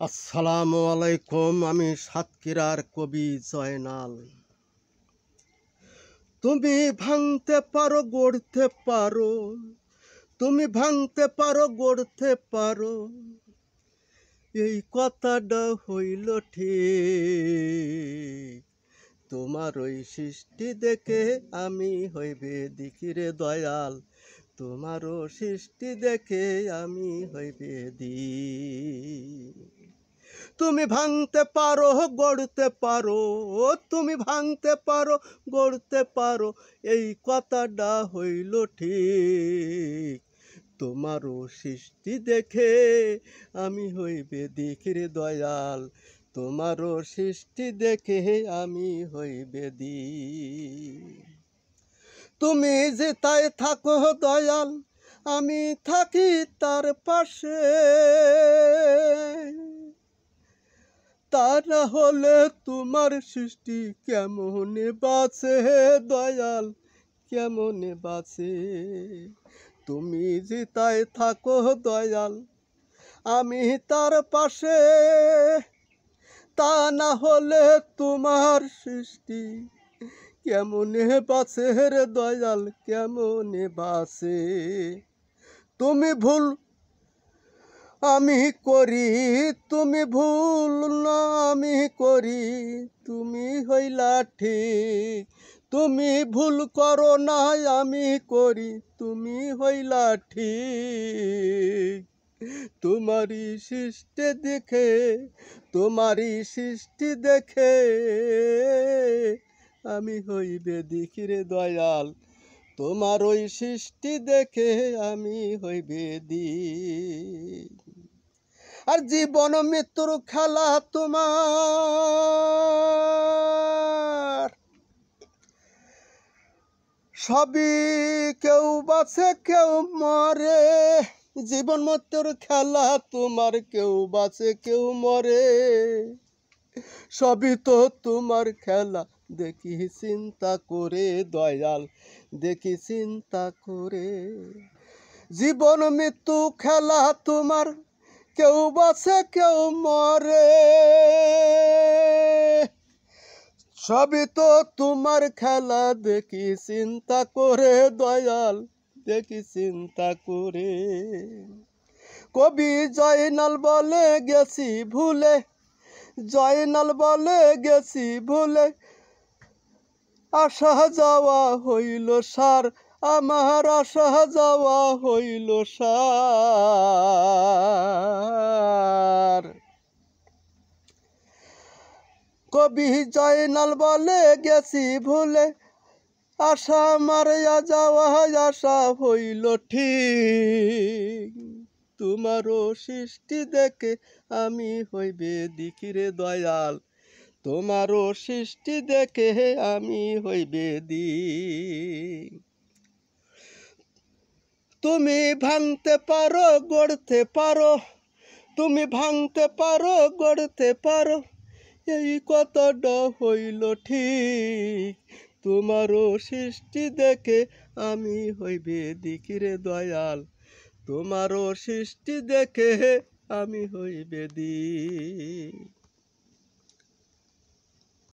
আসসালামু আলাইকুম। আমি সাতক্ষীরার কবি জয়নাল। তুমি ভাঙতে পারো গড়তে পারো, তুমি ভাঙতে পারো গড়তে পারো, এই কথাটা হইল ঠিক। তোমার ওই সৃষ্টি দেখে আমি হইবে দিকিরে দয়াল, তোমারও সৃষ্টি দেখে আমি হইবে দি। তুমি ভাঙতে পারো গড়তে পারো, তুমি ভাঙতে পারো গড়তে পারো, এই কথাটা হইল ঠিক। তোমারও সৃষ্টি দেখে আমি হইবে দিকিরে দয়াল, তোমারও সৃষ্টি দেখে আমি হইবে দি। তুমি যেথায় থাকো দয়াল, আমি থাকি তার পাশে, তা না হলে তোমার সৃষ্টি কেমনে বাঁচে দয়াল, কেমনে বাঁচে। তুমি যেথায় থাকো দয়াল, আমি তার পাশে, তা না হলে তোমার সৃষ্টি কেমনে বাঁচে রে দয়াল, কেমনে বাঁচে। তুমি ভুল আমি করি, তুমি ভুল না আমি করি, তুমি হইলা ঠিক। তুমি ভুল করো না আমি করি, তুমি হইলা ঠিক। তোমারই সৃষ্টি দেখে, তোমারই সৃষ্টি দেখে আমি হইবে দিকিরে দয়াল, তোমার ওই সৃষ্টি দেখে আমি হইবে দি। আর জীবন মৃত্যুর খেলা তোমার, সবই কেউ বাঁচে কেউ মরে। জীবন মৃত্যুর খেলা তোমার, কেউ বাঁচে কেউ মরে, সবই তো তোমার খেলা। দেখি চিন্তা করে দয়াল, দেখি চিন্তা করে। জীবন মৃত্যু খেলা তোমার, কেউ বাঁচে কেউ মরে, সবই তো তোমার খেলা। দেখি চিন্তা করে দয়াল, দেখি চিন্তা করে। কবি জয়নাল বলে গেছি ভুলে, জয়নাল বলে গেছি ভুলে, আসা যাওয়া হইল সার, আমার আসা যাওয়া হইল সার। কবি জয়নাল বলে গেছি ভুলে, আশা মারিয়া যাওয়া আশা হইল ঠিক। তোমারও সৃষ্টি দেখে আমি হইবে দিকিরে দয়াল, তোমারও সৃষ্টি দেখে আমি হইবে দি। তুমি ভাঙতে পারো গড়তে পারো, তুমি ভাঙতে পারো গড়তে পারো, এই কথাটা হইল ঠিক। তোমারও সৃষ্টি দেখে আমি হইবে দিকিরে দয়াল, তোমারও সৃষ্টি দেখে আমি হইবে দি।